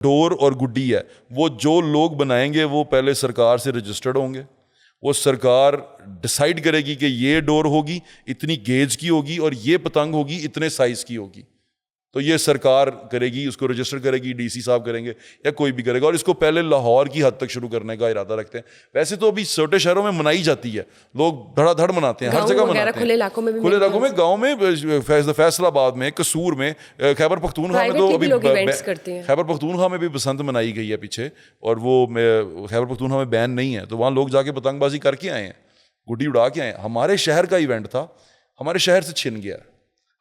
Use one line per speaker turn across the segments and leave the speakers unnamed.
Door और गुड्डी है, वो जो लोग बनाएंगे वो पहले सरकार से रजिस्टर्ड होंगे। वो सरकार डिसाइड करेगी कि ये डोर होगी, इतनी गेज की होगी, और ये पतंग होगी, इतने साइज़ की होगी। तो ये सरकार करेगी, उसको रजिस्टर करेगी, डीसी साहब करेंगे या कोई भी करेगा। और इसको पहले लाहौर की हद तक शुरू करने का इरादा रखते हैं। वैसे तो अभी छोटे शहरों में मनाई जाती है, लोग धड़ाधड़ मनाते हैं, हर जगह मनाते हैं,
खुले इलाकों में भी,
खुले इलाकों में, गाँव में, फैसलाबाद में, कसूर में, खैबर पख्तूनख्वा में, तो अभी खैबर पख्तूनख्वा में भी बसंत मनाई गई है पीछे, और वो खैबर पख्तूनख्वा में बैन नहीं है, तो वहाँ लोग जाके पतंगबाजी करके आए हैं, गुड्डी उड़ा के आए हैं। हमारे शहर का इवेंट था, हमारे शहर से छिन गया।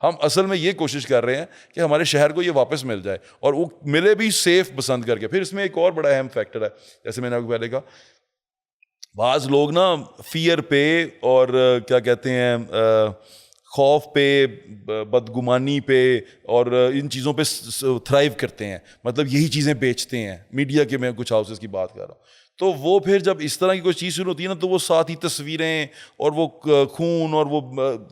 हम असल में ये कोशिश कर रहे हैं कि हमारे शहर को ये वापस मिल जाए, और वो मिले भी सेफ बसंत करके। फिर इसमें एक और बड़ा अहम फैक्टर है, जैसे मैंने आपको पहले कहा, बाज़ लोग ना फियर पे और क्या कहते हैं खौफ पे, बदगुमानी पे और इन चीज़ों पे थ्राइव करते हैं, मतलब यही चीज़ें बेचते हैं। मीडिया के मैं कुछ हाउसेस की बात कर रहा हूँ, तो वो फिर जब इस तरह की कोई चीज़ शुरू होती है ना, तो वो साथ ही तस्वीरें और वो खून और वो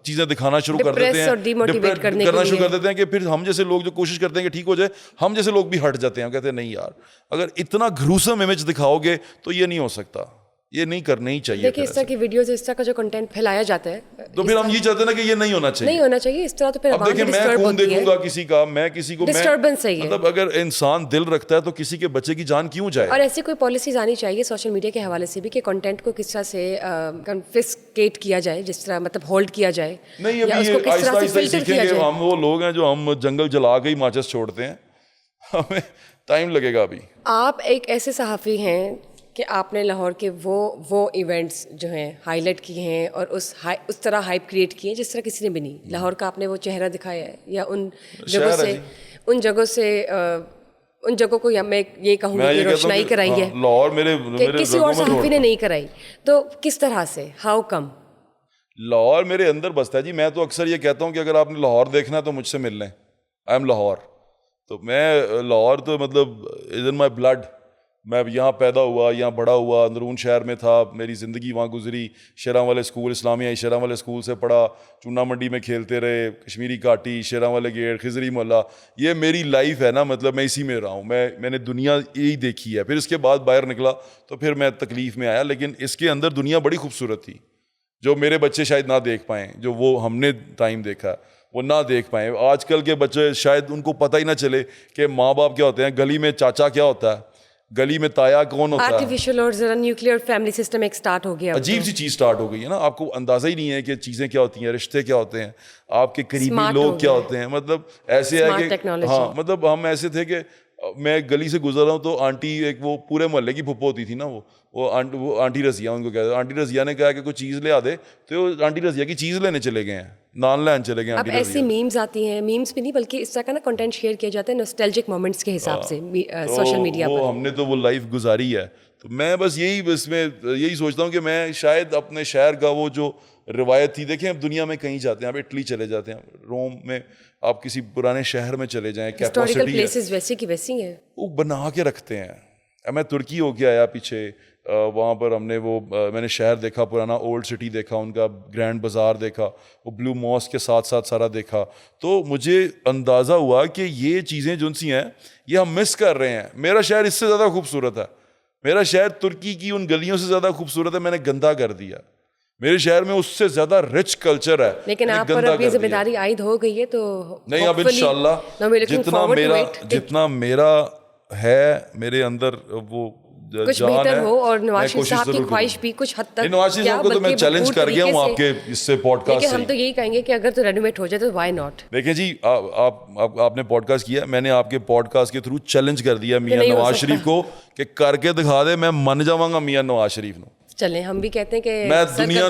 चीज़ें दिखाना शुरू कर देते हैं, करना शुरू कर देते हैं, कि फिर हम जैसे लोग जो कोशिश करते हैं कि ठीक हो जाए, हम जैसे लोग भी हट जाते हैं। कहते हैं नहीं यार, अगर इतना घरूसम इमेज दिखाओगे तो ये नहीं हो सकता, ये नहीं करना ही चाहिए।
देखिए, इस तरह की वीडियोस, इस तरह का जो कंटेंट फैलाया जाता है,
तो फिर हम ये चाहते हैं ना कि ये नहीं होना चाहिए,
नहीं होना चाहिए इस तरह। तो फिर
अब देखिए, मैं खून देखूंगा किसी का, मैं किसी को,
डिस्टर्बेंस है,
मतलब अगर इंसान दिल रखता है तो किसी के बच्चे की जान क्यों जाए।
और ऐसी कोई पॉलिसीज आनी चाहिए सोशल मीडिया के हवाले से भी कि कंटेंट को किस तरह से कन्फिस्केट किया जाए, जिस तरह मतलब होल्ड किया जाए।
नहीं, अभी आहिस्ता आहिस्ता सीखेंगे। हम वो लोग हैं जो हम जंगल जला के ही माचिस छोड़ते हैं, हमें टाइम लगेगा अभी।
आप एक ऐसे सहाफ़ी हैं कि आपने लाहौर के वो इवेंट्स जो हैं हाईलाइट किए हैं, और उस तरह हाइप क्रिएट की है जिस तरह किसी ने भी नहीं। लाहौर का आपने वो चेहरा दिखाया है, या उन जगहों से उन जगहों को, या मैं ये कहूँगी कि रोशनाई कराई है,
लाहौर मेरे
किसी और सहाफ़ी ने नहीं कराई। तो किस तरह से, हाउ कम?
लाहौर मेरे अंदर बसता है जी। मैं तो अक्सर ये कहता हूँ कि अगर आपने लाहौर देखना है तो मुझसे मिल लें, आई एम लाहौर। तो मैं लाहौर तो मतलब इज इन माई ब्लड। मैं यहाँ पैदा हुआ, यहाँ बड़ा हुआ, अंदरून शहर में था, मेरी ज़िंदगी वहाँ गुजरी। शेरां वाले स्कूल, इस्लामिया शेरां वाले स्कूल से पढ़ा, चूना मंडी में खेलते रहे, कश्मीरी घाटी, शेरां वाले गेट, खिजरी मोहल्ला, ये मेरी लाइफ है ना। मतलब मैं इसी में रहा हूँ, मैंने दुनिया यही देखी है। फिर इसके बाद बाहर निकला तो फिर मैं तकलीफ़ में आया, लेकिन इसके अंदर दुनिया बड़ी खूबसूरत थी, जो मेरे बच्चे शायद ना देख पाएँ, जो वो हमने टाइम देखा वो ना देख पाएँ। आजकल के बच्चे शायद उनको पता ही ना चले कि माँ बाप क्या होते हैं, गली में चाचा क्या होता है, गली में ताया कौन होता है।
आर्टिफिशियल और जरा न्यूक्लियर फैमिली सिस्टम एक स्टार्ट हो गया,
अजीब सी चीज़ स्टार्ट हो गई है ना। आपको अंदाज़ा ही नहीं है कि चीज़ें क्या होती हैं, रिश्ते क्या होते हैं, आपके करीबी लोग क्या होते हैं। मतलब ऐसे है कि हाँ, मतलब हम ऐसे थे कि मैं गली से गुजर रहा हूँ तो आंटी, एक वो पूरे मोहल्ले की फुप्पो होती थी ना, वो आंटी रजिया उनको कहते हैं। आंटी रजिया ने कहा कि कोई चीज़ ले आ दे, तो आंटी रजिया की चीज़ लेने चले गए हैं, नान लैन चले गए।
अब ऐसी मीम्स आती हैं, मीम्स भी नहीं बल्कि इस तरह का ना कंटेंट शेयर किया जाता है नॉस्टैल्जिक मोमेंट्स के हिसाब से सोशल मीडिया पर।
हमने तो वो लाइफ गुजारी है। तो मैं बस यही सोचता हूँ कि मैं शायद अपने शहर का वो जो रिवायत थी, देखें अब दुनिया में कहीं जाते हैं, आप इटली चले जाते हैं, रोम में, आप किसी पुराने शहर में चले जाएं,
हिस्टोरिकल प्लेसेस वैसी की वैसी हैं,
वो बना के रखते हैं। मैं तुर्की होके आया पीछे, वहाँ पर हमने मैंने शहर देखा, पुराना ओल्ड सिटी देखा, उनका ग्रैंड बाज़ार देखा, वो ब्लू मॉस्क के साथ साथ सारा देखा। तो मुझे अंदाज़ा हुआ कि ये चीज़ें जो सी हैं ये हम मिस कर रहे हैं। मेरा शहर इससे ज़्यादा खूबसूरत है, मेरा शहर तुर्की की उन गलियों से ज़्यादा खूबसूरत है, मैंने गंदा कर दिया। मेरे शहर में उससे ज़्यादा रिच कल्चर है,
लेकिन आप पर अब ये जिम्मेदारी आयद हो गई है, तो
नहीं, अब इंशाल्लाह जितना मेरा है मेरे अंदर वो
कुछ बेहतर हो, और नवाज शरीफ साहब की ख्वाहिश भी कुछ हद तक,
नवाज शरीफ साहब को तो मैं चैलेंज कर गया हूँ आपके इससे पॉडकास्ट से।
हम तो यही कहेंगे कि अगर तो रेनोवेट हो जाए तो व्हाई नॉट।
देखिए जी, आपने पॉडकास्ट किया, मैंने आपके पॉडकास्ट के थ्रू चैलेंज कर दिया मियां नवाज शरीफ को कि करके दिखा दे, मैं मन जावांगा मियां नवाज शरीफ नो।
चलें, हम भी कहते हैं कि
मैं दुनिया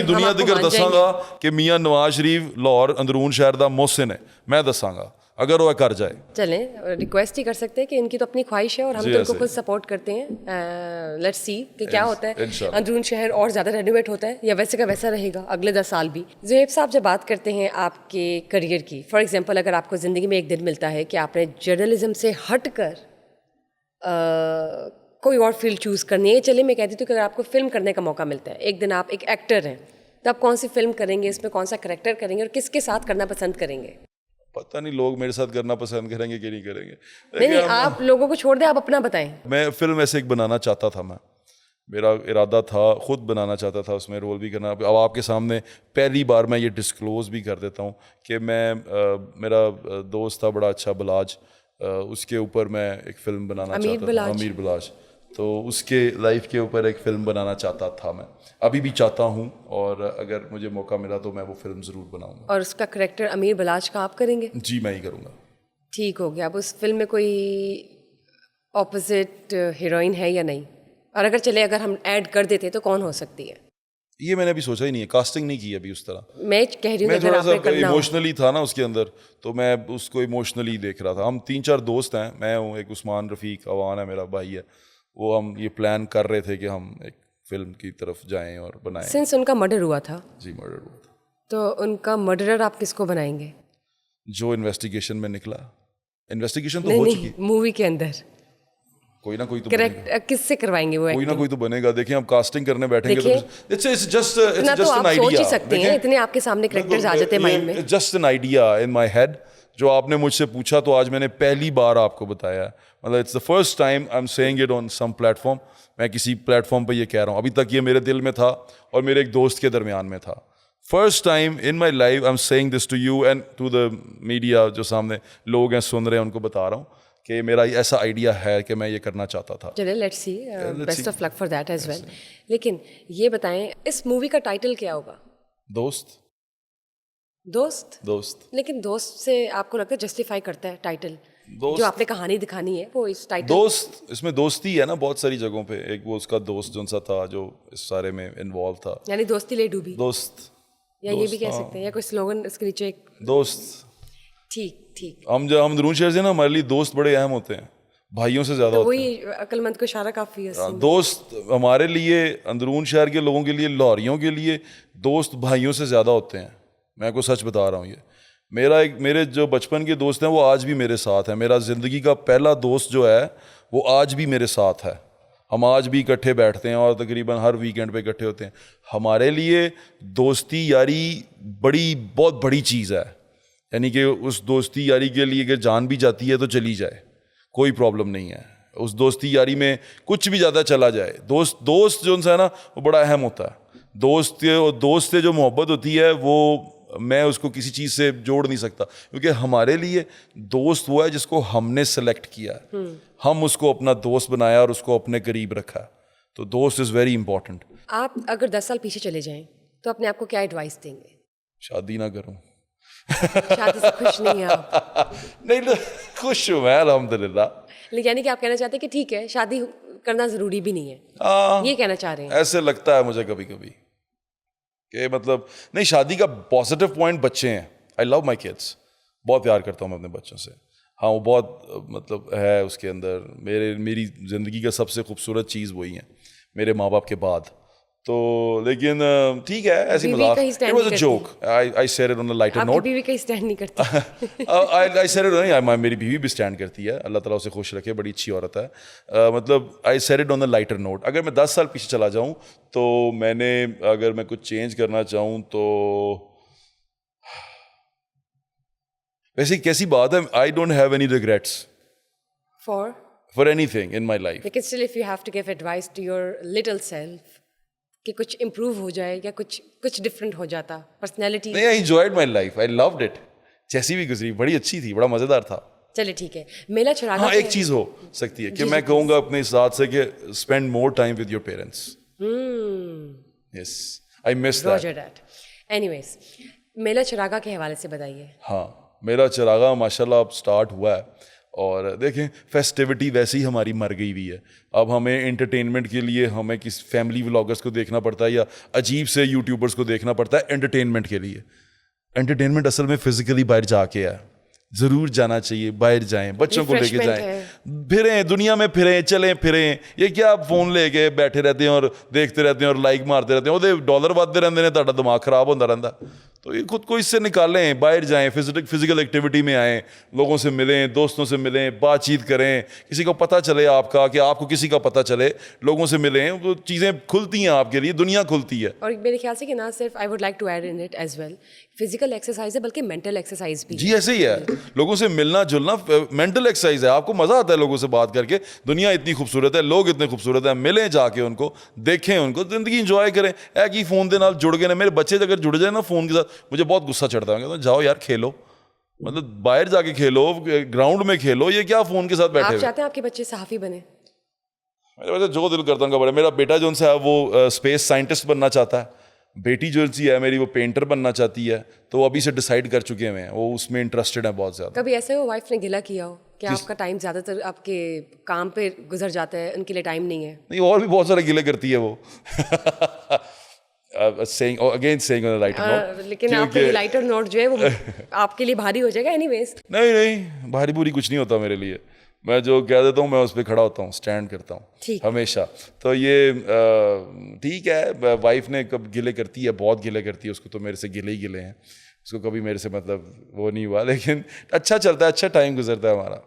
दुनिया दिगर दसांगा कि मियां नवाज शरीफ लाहौर अंदरून शहर दा मोहसिन है, मैं दसांगा अगर वो कर जाए।
चलें, रिक्वेस्ट ही कर सकते हैं कि इनकी तो अपनी ख्वाहिश है और हम तो उनको खुद सपोर्ट करते हैं। लेट्स सी कि क्या होता है, अंदरून शहर और ज़्यादा रेनोवेट होता है या वैसे का वैसा रहेगा अगले 10 साल भी। ज़ुहैब साहब, जब बात करते हैं आपके करियर की, फॉर एग्जांपल अगर आपको ज़िंदगी में एक दिन मिलता है कि आपने जर्नलिज्म से हट कर कोई और फील्ड चूज़ करनी है, चलिए मैं कहती हूँ कि अगर आपको फिल्म करने का मौका मिलता है, एक दिन आप एक एक्टर हैं, तो आप कौन सी फिल्म करेंगे, इसमें कौन सा करेक्टर करेंगे और किसके साथ करना पसंद करेंगे?
पता नहीं लोग मेरे साथ करना पसंद करेंगे कि नहीं करेंगे।
नहीं, आप लोगों को छोड़ दें, आप अपना बताएं।
मैं फिल्म ऐसे एक बनाना चाहता था, मेरा इरादा था, खुद बनाना चाहता था, उसमें रोल भी करना। अब आपके सामने पहली बार मैं ये डिस्क्लोज़ भी कर देता हूँ कि मेरा दोस्त था बड़ा अच्छा बलाज, उसके ऊपर मैं एक फ़िल्म बनाना चाहता था, अमीर बलाज। तो उसके लाइफ के ऊपर एक फ़िल्म बनाना चाहता था मैं, अभी भी चाहता हूँ, और अगर मुझे मौका मिला तो मैं वो फिल्म ज़रूर बनाऊँगा।
और उसका करैक्टर अमीर बलाज का आप करेंगे?
जी, मैं ही करूँगा।
ठीक हो गया। अब उस फिल्म में कोई ऑपोजिट हीरोइन है या नहीं, और अगर हम ऐड कर देते तो कौन हो सकती है?
ये मैंने अभी सोचा ही नहीं है, कास्टिंग नहीं की अभी उस तरह।
मैं कह रही हूँ
मैं थोड़ा सा इमोशनली था ना उसके अंदर, तो मैं उसको इमोशनली देख रहा था। हम 3-4 दोस्त हैं, मैं हूँ, एक उस्मान रफ़ीक अवान है, मेरा भाई है, वो हम ये प्लान कर रहे थे कि हम एक फिल्म की तरफ जाएं और बनाएं।
सिंस उनका मर्डर हुआ था।
जी, मर्डर हुआ था।
तो उनका मर्डरर आप किसको बनाएंगे?
जो इन्वेस्टिगेशन में निकला। इन्वेस्टिगेशन तो हो चुकी,
मूवी के अंदर
कोई ना कोई तो
करेक्ट किससे करवाएंगे वो?
कोई ना कोई तो बनेगा। देखिए हम कास्टिंग करने बैठेंगे तो इट्स जस्ट
इतना तो आप
एन
सोच ही
आइडिया।
सकते हैं, इतने आपके सामने कैरेक्टर्स आ जाते हैं माइंड में।
Just an idea in my head, जो आपने मुझसे पूछा तो आज मैंने पहली बार आपको बताया है। मतलब it's the first time I am saying it on some platform. मैं किसी प्लेटफॉर्म पे ये कह रहा हूँ, अभी तक ये मेरे दिल में था और मेरे एक दोस्त के दरमियान में था। First time in my life I am saying this to you and to the media, जो सामने लोग हैं सुन रहे हैं, उनको बता रहा हूँ कि मेरा ऐसा आइडिया है कि मैं ये करना चाहता था।
चलिए, let's see, best of luck for that as well. लेकिन ये बताएं, इस मूवी का टाइटल क्या होगा?
दोस्त।
दोस्त। लेकिन दोस्त से आपको लगता है जस्टिफाई करता है टाइटल? जो आपने कहानी दिखानी है वो इस टाइटल
दोस्त, इसमें दोस्ती है ना बहुत सारी जगहों पे। एक वो उसका दोस्त जो सा था जो इस सारे में इन्वॉल्व था,
यानी दोस्ती ले डूबी,
दोस्त,
या ये भी कह सकते हैं, या कोई स्लोगन इसके नीचे एक
दोस्त।
ठीक।
हम अंदरून शहर से ना, हमारे लिए दोस्त बड़े अहम होते हैं, भाइयों से ज्यादा होते हैं।
वही अक्लमंद को इशारा काफी है।
दोस्त हमारे लिए, अंदरून शहर के लोगों के लिए, लाहौरियों के लिए दोस्त भाइयों से ज्यादा होते हैं। मैं आपको सच बता रहा हूँ। ये मेरे जो बचपन के दोस्त हैं वो आज भी मेरे साथ हैं। मेरा ज़िंदगी का पहला दोस्त जो है वो आज भी मेरे साथ है। हम आज भी इकट्ठे बैठते हैं और तकरीबन हर वीकेंड पे इकट्ठे होते हैं। हमारे लिए दोस्ती यारी बहुत बड़ी चीज़ है। यानी कि उस दोस्ती यारी के लिए अगर जान भी जाती है तो चली जाए, कोई प्रॉब्लम नहीं है। उस दोस्ती यारी में कुछ भी ज़्यादा चला जाए, दोस्त जो है ना वो बड़ा अहम होता है। दोस्त से जो मोहब्बत होती है वो मैं उसको किसी चीज़ से जोड़ नहीं सकता, क्योंकि हमारे लिए दोस्त वो है जिसको हमने सेलेक्ट किया है, हम उसको अपना दोस्त बनाया और उसको अपने करीब रखा। तो दोस्त इज़ वेरी इंपॉर्टेंट।
आप अगर 10 साल पीछे चले जाएं तो अपने आप को क्या एडवाइस देंगे?
शादी ना करूं।
शादी से खुश नहीं है आप?
नहीं, खुश हूँ मैं अल्हम्दुलिल्लाह।
लेकिन यानी कि आप कहना चाहते हैं कि ठीक है, शादी करना ज़रूरी भी नहीं है, ये कहना चाह रहे हैं?
ऐसे लगता है मुझे कभी कभी कि मतलब नहीं, शादी का पॉजिटिव पॉइंट बच्चे हैं। आई लव माई किड्स, बहुत प्यार करता हूँ मैं अपने बच्चों से। हाँ, वो बहुत मतलब है उसके अंदर। मेरी ज़िंदगी का सबसे खूबसूरत चीज़ वही है मेरे माँ बाप के बाद। तो लेकिन ठीक है, ऐसी मजाक, it was a joke, I said it on a lighter note.
आपकी बीवी कहीं स्टैंड नहीं करती?
आई सेड इट, नहीं, मेरी बीवी भी स्टैंड करती है, अल्लाह ताला उसे खुश रखे, बड़ी अच्छी औरत है। मतलब I said it on a lighter note. अगर मैं 10 साल पीछे चला जाऊं तो अगर मैं कुछ चेंज करना चाहूँ तो वैसे कैसी बात है, I don't have any regrets for anything in my life.
लेकिन still if you have to give advice to your little self कि कुछ इम्प्रूव हो जाए या कुछ डिफरेंट हो जाता, पर्सनैलिटी।
नहीं, I enjoyed my life, I loved it. जैसी भी गुजरी बड़ी अच्छी थी, बड़ा मज़ेदार था।
चलिए ठीक है, मेला चरागा।
हाँ, एक चीज़ हो सकती है कि मैं कहूँगा अपने साथ से कि spend more time with your parents. Yes, I miss that.
Anyways, Mela Chiraga के हवाले से बताइए।
हाँ, मेरा चरागा माशाल्लाह अब स्टार्ट हुआ है, और देखें फेस्टिविटी वैसे ही हमारी मर गई हुई है। अब हमें एंटरटेनमेंट के लिए हमें किस फैमिली व्लॉगर्स को देखना पड़ता है या अजीब से यूट्यूबर्स को देखना पड़ता है एंटरटेनमेंट के लिए। एंटरटेनमेंट असल में फिजिकली बाहर जाके है, ज़रूर जाना चाहिए, बाहर जाएं, बच्चों को लेके जाएं, फिरें, दुनिया में फिरें, चलें फिरें। ये क्या आप फोन लेके बैठे रहते हैं और देखते रहते हैं और लाइक मारते रहते हैं, वो डॉलर वादते रहते हैं, ਤੁਹਾਡਾ दिमाग खराब होता रहता। तो ये खुद को इससे निकालें, बाहर जाएं, फिजिकल एक्टिविटी में आएँ, लोगों से मिलें, दोस्तों से मिलें, बातचीत करें, किसी को पता चले आपका कि आपको किसी का पता चले, लोगों से मिलें, तो चीज़ें खुलती हैं आपके लिए, दुनिया खुलती है।
और मेरे ख्याल से कि ना सिर्फ, I would like to add in it as well, physical exercise है बल्कि मेंटल एक्सरसाइज भी
जी ऐसे ही है, लोगों से मिलना जुलना मेंटल एक्सरसाइज है। आपको मजा आता है लोगों से बात करके, दुनिया इतनी खूबसूरत है, लोग इतने खूबसूरत है, मिलें जाके उनको, देखें उनको, जिंदगी इंजॉय करें। है कि फोन के नाल जुड़ गए मेरे बच्चे अगर जुड़ जाए ना फोन के साथ, मुझे बहुत गुस्सा चढ़ता है। कहता हूं, जाओ यार खेलो, मतलब बाहर जाके खेलो, ग्राउंड में खेलो, ये क्या फोन के साथ बैठे
आप
हुए।
चाहते हैं आपके बच्चे सहाफी बने?
मेरे वैसे जो दिल करता उनका बड़ा। मेरा बेटा जो है वो स्पेस साइंटिस्ट बनना चाहता है, बेटी जो सी है मेरी वो पेंटर बनना चाहती है, तो वो अभी से डिसाइड कर चुके हैं, वो उसमें इंटरेस्टेड है बहुत ज़्यादा।
कभी ऐसे हो वाइफ ने गिला किया हो कि आपका टाइम ज़्यादातर आपके काम पे गुजर जाता है, उनके लिए टाइम नहीं है?
नहीं, और भी बहुत सारे गिले करती है वो। saying again saying on a lighter note,
लेकिन आपके लिए लाइटर नोट जो है वो आपके लिए भारी हो जाएगा एनीवेज।
नहीं भारी बुरी कुछ नहीं होता मेरे लिए, मैं जो कह देता हूँ मैं उस पर खड़ा होता हूँ, स्टैंड करता हूँ हमेशा। तो ये ठीक है, वाइफ ने कब गिले करती है, बहुत गिले करती है, उसको तो मेरे से गिले ही गिले हैं, उसको कभी मेरे से मतलब वो नहीं हुआ, लेकिन अच्छा चलता है, अच्छा टाइम गुजरता है हमारा।